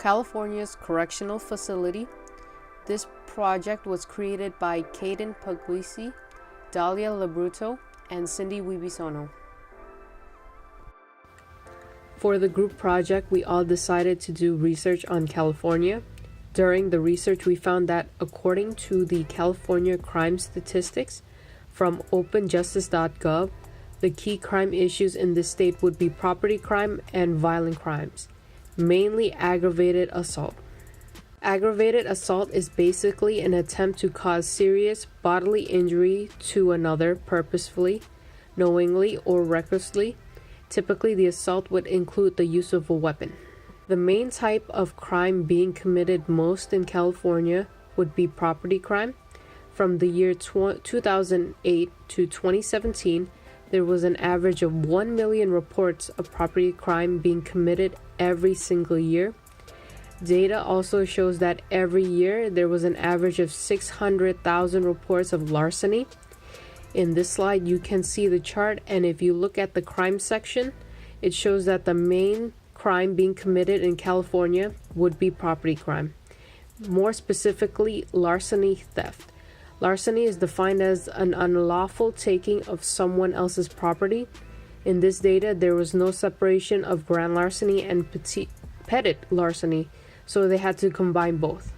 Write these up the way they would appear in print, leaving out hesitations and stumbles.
California's Correctional Facility. This project was created by Caden Puglisi, Dalia Labruto, and Cindy Wibisono. For the group project, we all decided to do research on California. During the research, we found that according to the California crime statistics from openjustice.gov, the key crime issues in this state would be property crime and violent crimes, mainly aggravated assault. Aggravated assault is basically an attempt to cause serious bodily injury to another purposefully, knowingly, or recklessly. Typically, the assault would include the use of a weapon. The main type of crime being committed most in California would be property crime. From the year 2008 to 2017, there was an average of 1 million reports of property crime being committed every single year. Data also shows that every year there was an average of 600,000 reports of larceny. In this slide, you can see the chart, and if you look at the crime section, it shows that the main crime being committed in California would be property crime. More specifically, larceny theft. Larceny is defined as an unlawful taking of someone else's property. In this data, there was no separation of grand larceny and petit larceny, so they had to combine both.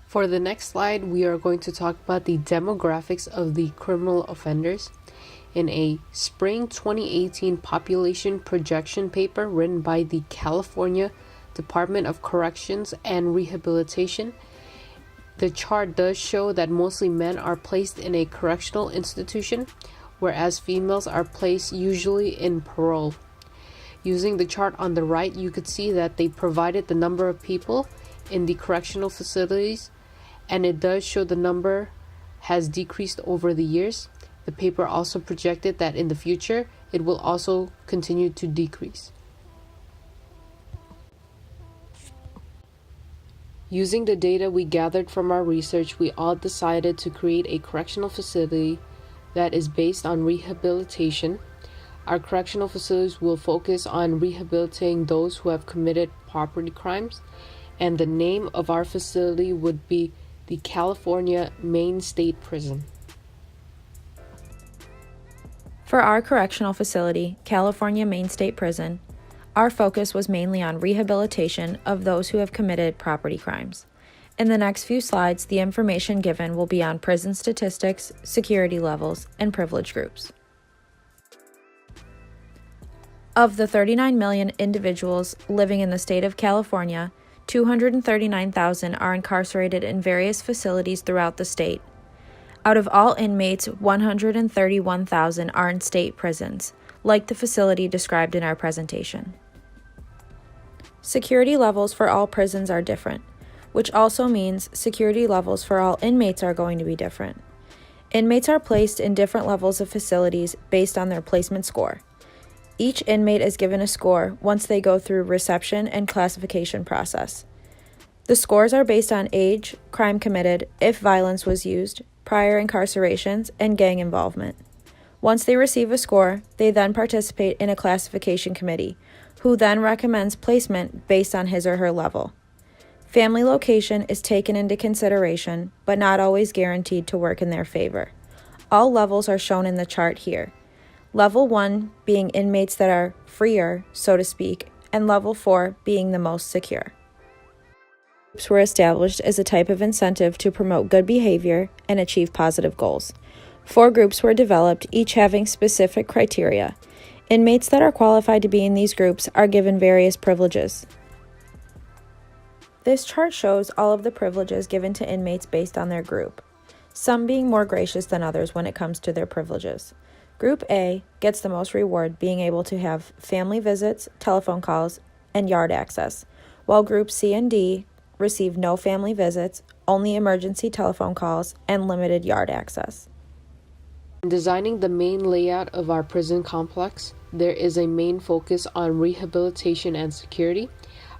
For the next slide, we are going to talk about the demographics of the criminal offenders. In a spring 2018 population projection paper written by the California Department of Corrections and Rehabilitation, the chart does show that mostly men are placed in a correctional institution, whereas females are placed usually in parole. Using the chart on the right, you could see that they provided the number of people in the correctional facilities, and it does show the number has decreased over the years. The paper also projected that in the future, it will also continue to decrease. Using the data we gathered from our research, we all decided to create a correctional facility that is based on rehabilitation. Our correctional facilities will focus on rehabilitating those who have committed property crimes, and the name of our facility would be the California Main State Prison. For our correctional facility, California Main State Prison, our focus was mainly on rehabilitation of those who have committed property crimes. In the next few slides, the information given will be on prison statistics, security levels, and privilege groups. Of the 39 million individuals living in the state of California, 239,000 are incarcerated in various facilities throughout the state. Out of all inmates, 131,000 are in state prisons, like the facility described in our presentation. Security levels for all prisons are different, which also means security levels for all inmates are going to be different. Inmates are placed in different levels of facilities based on their placement score. Each inmate is given a score once they go through reception and classification process. The scores are based on age, crime committed, if violence was used, prior incarcerations, and gang involvement. Once they receive a score, they then participate in a classification committee, who then recommends placement based on his or her level. Family location is taken into consideration, but not always guaranteed to work in their favor. All levels are shown in the chart here. Level 1 being inmates that are freer, so to speak, and Level 4 being the most secure. Groups were established as a type of incentive to promote good behavior and achieve positive goals. 4 groups were developed, each having specific criteria. Inmates that are qualified to be in these groups are given various privileges. This chart shows all of the privileges given to inmates based on their group, some being more gracious than others when it comes to their privileges. Group A gets the most reward, being able to have family visits, telephone calls, and yard access, while Groups C and D receive no family visits, only emergency telephone calls, and limited yard access. In designing the main layout of our prison complex, there is a main focus on rehabilitation and security.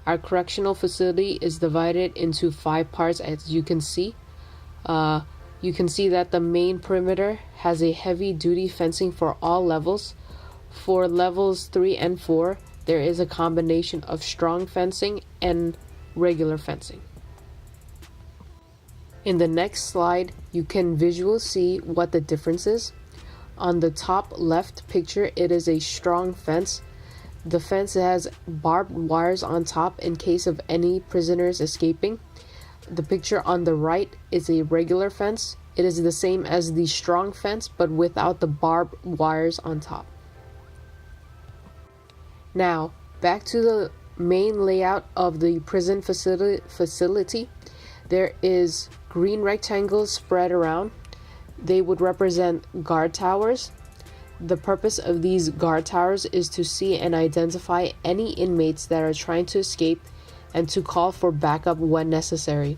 Our correctional facility is divided into 5 parts, as you can see. You can see that the main perimeter has a heavy-duty fencing for all levels. For levels 3 and 4, there is a combination of strong fencing and regular fencing. In the next slide, you can visually see what the difference is. On the top left picture, it is a strong fence. The fence has barbed wires on top in case of any prisoners escaping. The picture on the right is a regular fence. It is the same as the strong fence, but without the barbed wires on top. Now, back to the main layout of the prison facility. There is green rectangles spread around. They would represent guard towers. The purpose of these guard towers is to see and identify any inmates that are trying to escape and to call for backup when necessary.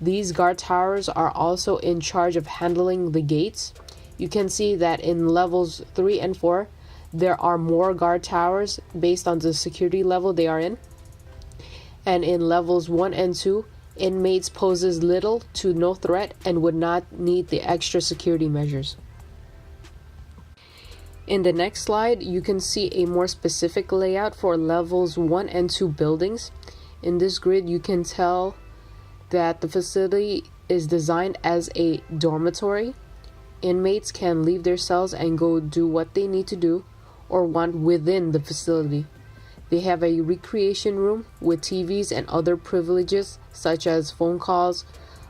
These guard towers are also in charge of handling the gates. You can see that in levels 3 and 4, there are more guard towers based on the security level they are in. And in levels 1 and 2, inmates poses little to no threat and would not need the extra security measures. In the next slide, you can see a more specific layout for levels 1 and 2 buildings. In this grid, you can tell that the facility is designed as a dormitory. Inmates can leave their cells and go do what they need to do or want within the facility. They have a recreation room with TVs and other privileges such as phone calls,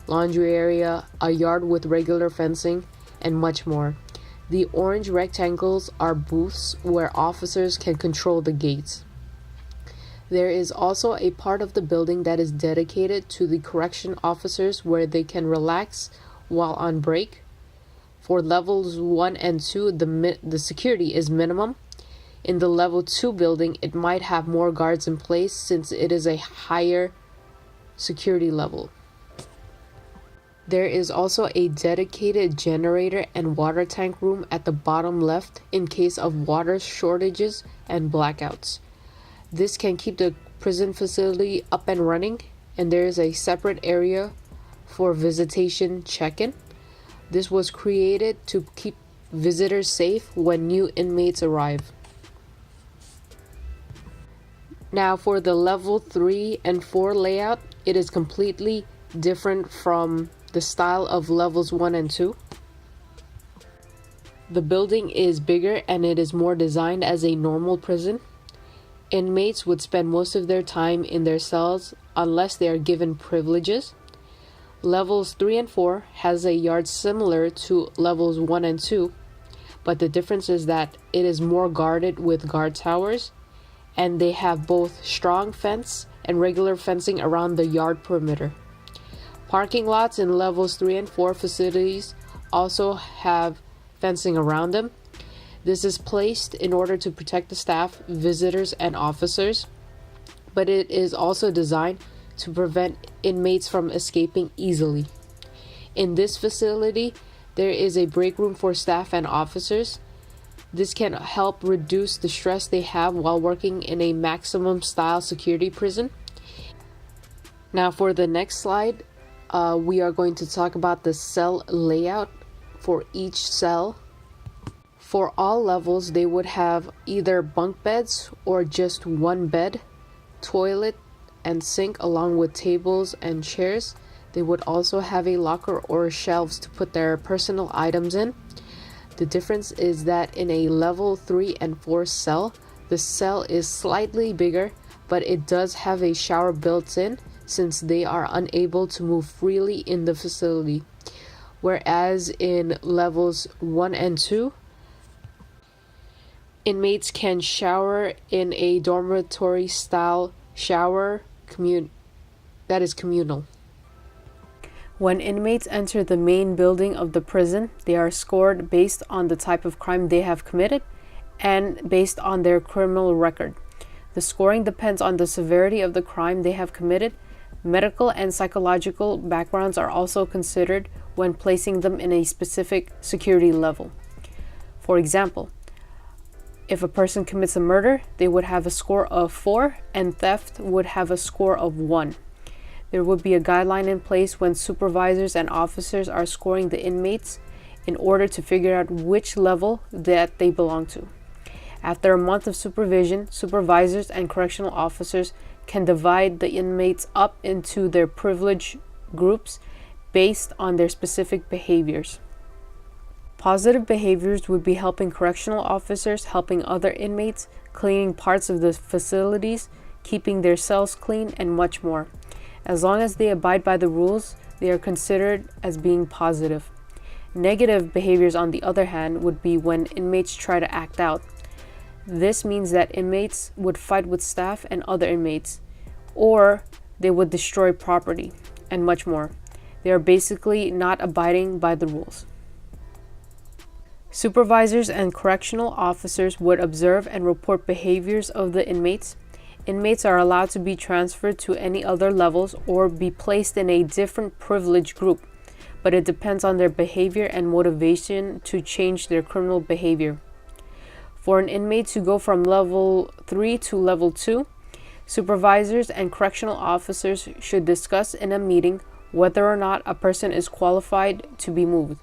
laundry area, a yard with regular fencing, and much more. The orange rectangles are booths where officers can control the gates. There is also a part of the building that is dedicated to the correction officers where they can relax while on break. For levels 1 and 2, the security is minimum. In the level 2 building, it might have more guards in place since it is a higher security level. There is also a dedicated generator and water tank room at the bottom left in case of water shortages and blackouts. This can keep the prison facility up and running, and there is a separate area for visitation check-in. This was created to keep visitors safe when new inmates arrive. Now for the level 3 and 4 layout, it is completely different from the style of levels 1 and 2. The building is bigger and it is more designed as a normal prison. Inmates would spend most of their time in their cells unless they are given privileges. Levels 3 and 4 has a yard similar to levels 1 and 2, but the difference is that it is more guarded with guard towers, and they have both strong fence and regular fencing around the yard perimeter. Parking lots in levels 3 and 4 facilities also have fencing around them. This is placed in order to protect the staff, visitors, and officers, but it is also designed to prevent inmates from escaping easily. In this facility, there is a break room for staff and officers. This can help reduce the stress they have while working in a maximum style security prison. Now for the next slide, we are going to talk about the cell layout for each cell. For all levels, they would have either bunk beds or just one bed, toilet and sink along with tables and chairs. They would also have a locker or shelves to put their personal items in. The difference is that in a level 3 and 4 cell, the cell is slightly bigger, but it does have a shower built in since they are unable to move freely in the facility. Whereas in levels 1 and 2, inmates can shower in a dormitory style shower that is communal. When inmates enter the main building of the prison, they are scored based on the type of crime they have committed and based on their criminal record. The scoring depends on the severity of the crime they have committed. Medical and psychological backgrounds are also considered when placing them in a specific security level. For example, if a person commits a murder, they would have a score of 4, and theft would have a score of 1. There would be a guideline in place when supervisors and officers are scoring the inmates in order to figure out which level that they belong to. After a month of supervision, supervisors and correctional officers can divide the inmates up into their privilege groups based on their specific behaviors. Positive behaviors would be helping correctional officers, helping other inmates, cleaning parts of the facilities, keeping their cells clean, and much more. As long as they abide by the rules, they are considered as being positive. Negative behaviors, on the other hand, would be when inmates try to act out. This means that inmates would fight with staff and other inmates, or they would destroy property, and much more. They are basically not abiding by the rules. Supervisors and correctional officers would observe and report behaviors of the inmates. Inmates are allowed to be transferred to any other levels or be placed in a different privilege group, but it depends on their behavior and motivation to change their criminal behavior. For an inmate to go from level 3 to level 2, supervisors and correctional officers should discuss in a meeting whether or not a person is qualified to be moved.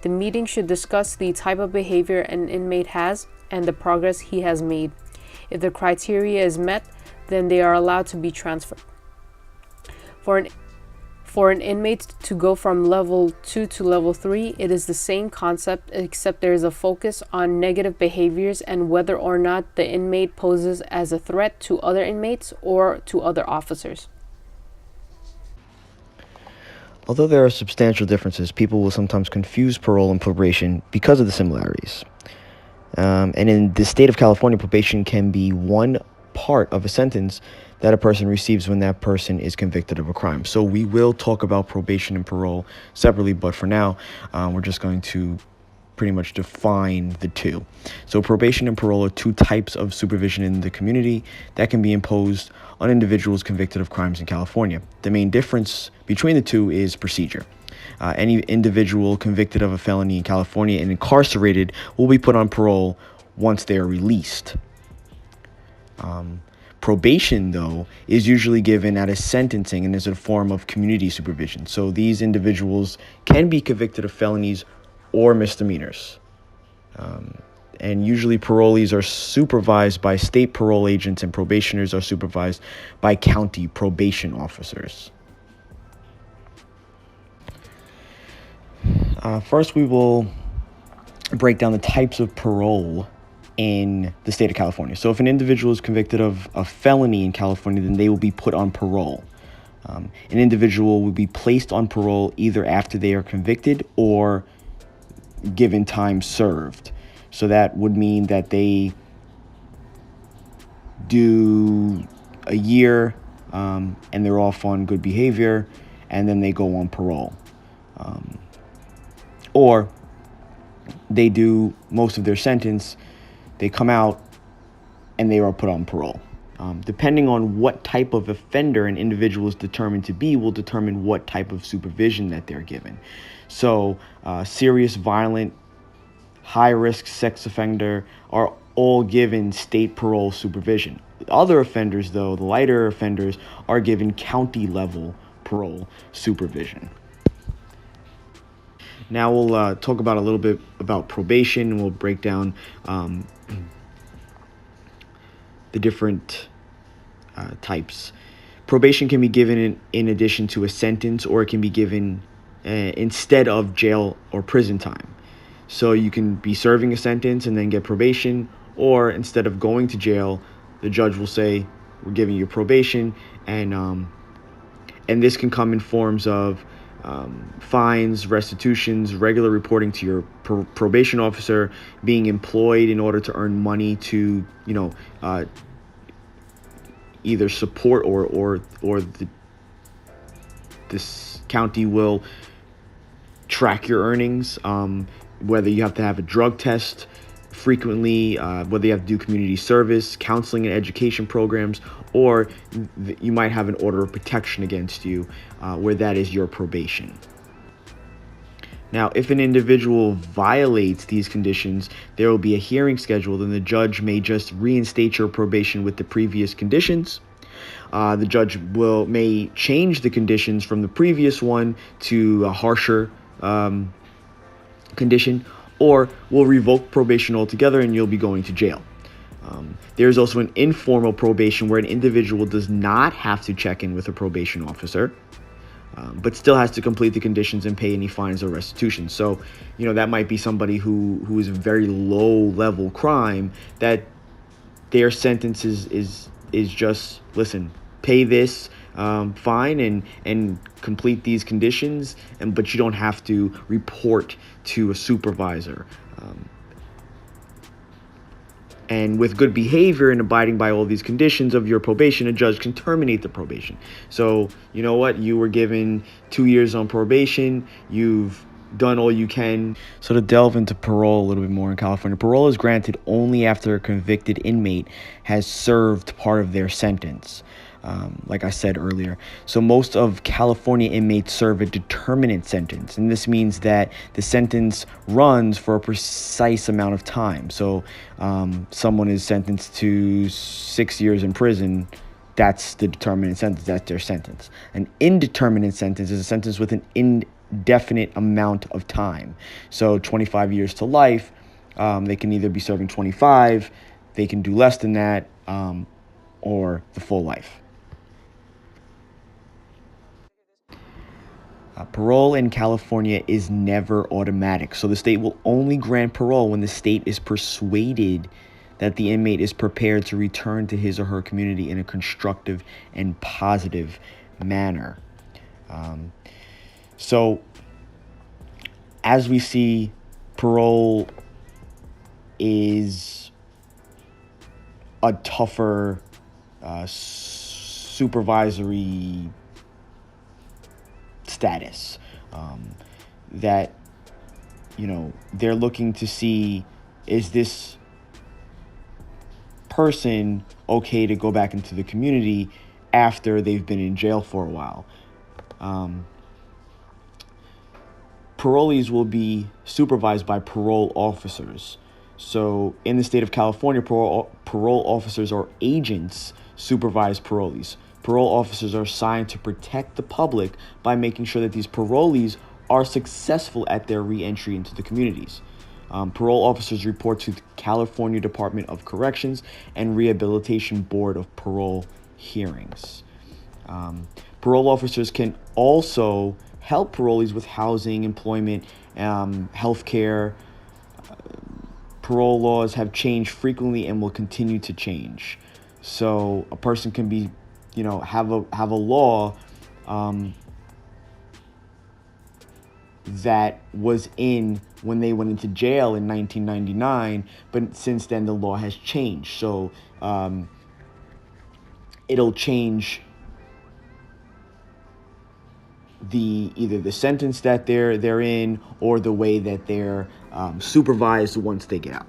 The meeting should discuss the type of behavior an inmate has and the progress he has made. If the criteria is met, then they are allowed to be transferred. For an inmate to go from level 2 to level 3, it is the same concept, except there is a focus on negative behaviors and whether or not the inmate poses as a threat to other inmates or to other officers. Although there are substantial differences, people will sometimes confuse parole and probation because of the similarities. And in the state of California, probation can be one part of a sentence that a person receives when that person is convicted of a crime. So we will talk about probation and parole separately, but for now, we're just going to pretty much define the two. So probation and parole are two types of supervision in the community that can be imposed on individuals convicted of crimes in California. The main difference between the two is procedure. Any individual convicted of a felony in California and incarcerated will be put on parole once they are released. Probation, though, is usually given at a sentencing and is a form of community supervision. So these individuals can be convicted of felonies or misdemeanors. And usually parolees are supervised by state parole agents and probationers are supervised by county probation officers. First, we will break down the types of parole in the state of California. So if an individual is convicted of a felony in California, then they will be put on parole. An individual will be placed on parole either after they are convicted or given time served. So that would mean that they do a year and they're off on good behavior, and then they go on parole. Or they do most of their sentence, they come out, and they are put on parole. Depending on what type of offender an individual is determined to be will determine what type of supervision that they're given. So serious, violent, high-risk sex offender are all given state parole supervision. Other offenders, though, the lighter offenders, are given county-level parole supervision. Now we'll talk about a little bit about probation, and we'll break down the different types. Probation can be given in addition to a sentence, or it can be given instead of jail or prison time. So you can be serving a sentence and then get probation, or instead of going to jail, the judge will say, we're giving you probation, and this can come in forms of fines, restitutions, regular reporting to your probation officer, being employed in order to earn money to, either support or this county will track your earnings, whether you have to have a drug test frequently, whether you have to do community service, counseling and education programs, or you might have an order of protection against you, where that is your probation. Now, if an individual violates these conditions, there will be a hearing scheduled, and the judge may just reinstate your probation with the previous conditions. The judge may change the conditions from the previous one to a harsher condition, or will revoke probation altogether and you'll be going to jail. There's also an informal probation where an individual does not have to check in with a probation officer, but still has to complete the conditions and pay any fines or restitution. So, that might be somebody who is a very low level crime, that their sentence is just, listen, pay this fine and complete these conditions, but you don't have to report to a supervisor. And with good behavior and abiding by all these conditions of your probation, a judge can terminate the probation. So, you know what? You were given 2 years on probation. You've done all you can. So to delve into parole a little bit more in California, parole is granted only after a convicted inmate has served part of their sentence. Like I said earlier. So most of California inmates serve a determinate sentence, and this means that the sentence runs for a precise amount of time. So someone is sentenced to 6 years in prison. That's the determinate sentence. That's their sentence. An indeterminate sentence is a sentence with an indefinite amount of time. So 25 years to life, they can either be serving 25, they can do less than that, or the full life. Parole in California is never automatic, so the state will only grant parole when the state is persuaded that the inmate is prepared to return to his or her community in a constructive and positive manner. So, as we see, parole is a tougher supervisory status, that they're looking to see, is this person okay to go back into the community after they've been in jail for a while. Parolees will be supervised by parole officers. So in the state of California, parole officers or agents supervise parolees. Parole officers are assigned to protect the public by making sure that these parolees are successful at their re-entry into the communities. Parole officers report to the California Department of Corrections and Rehabilitation Board of Parole Hearings. Parole officers can also help parolees with housing, employment, health care. Parole laws have changed frequently and will continue to change. So a person can be have a law that was in when they went into jail in 1999, but since then the law has changed. So it'll change either the sentence that they're in, or the way that they're supervised once they get out.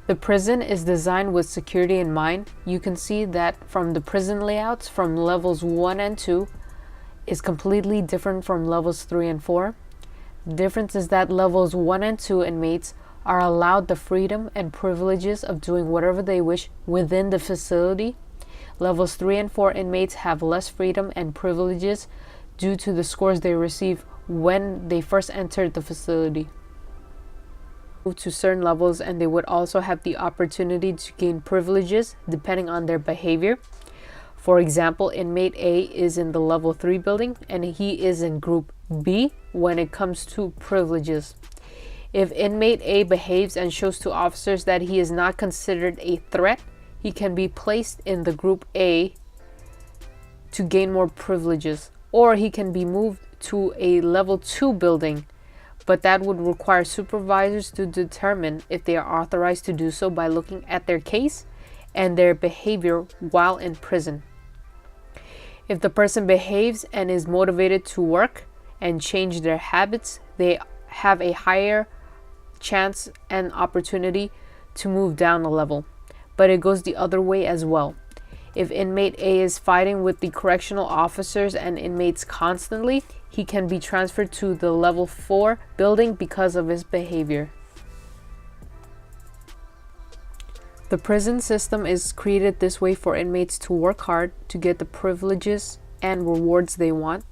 The prison is designed with security in mind. You can see that from the prison layouts from levels 1 and 2 is completely different from levels 3 and 4. The difference is that levels 1 and 2 inmates are allowed the freedom and privileges of doing whatever they wish within the facility. Levels 3 and 4 inmates have less freedom and privileges due to the scores they receive when they first entered the facility to certain levels, and they would also have the opportunity to gain privileges depending on their behavior. For example, inmate A is in the level 3 building and he is in group B when it comes to privileges. If inmate A behaves and shows to officers that he is not considered a threat, he can be placed in the group A to gain more privileges, or he can be moved to a level 2 building, but that would require supervisors to determine if they are authorized to do so by looking at their case and their behavior while in prison. If the person behaves and is motivated to work and change their habits, they have a higher chance and opportunity to move down a level. But it goes the other way as well. If inmate A is fighting with the correctional officers and inmates constantly, he can be transferred to the level 4 building because of his behavior. The prison system is created this way for inmates to work hard to get the privileges and rewards they want.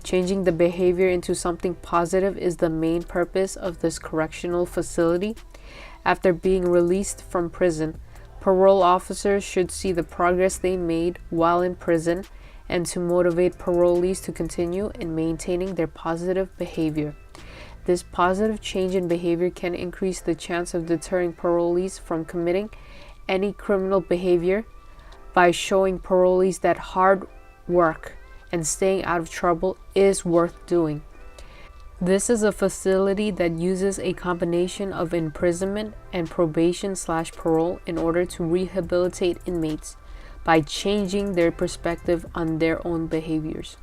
Changing the behavior into something positive is the main purpose of this correctional facility. After being released from prison, parole officers should see the progress they made while in prison and to motivate parolees to continue in maintaining their positive behavior. This positive change in behavior can increase the chance of deterring parolees from committing any criminal behavior by showing parolees that hard work and staying out of trouble is worth doing. This is a facility that uses a combination of imprisonment and probation/parole in order to rehabilitate inmates by changing their perspective on their own behaviors.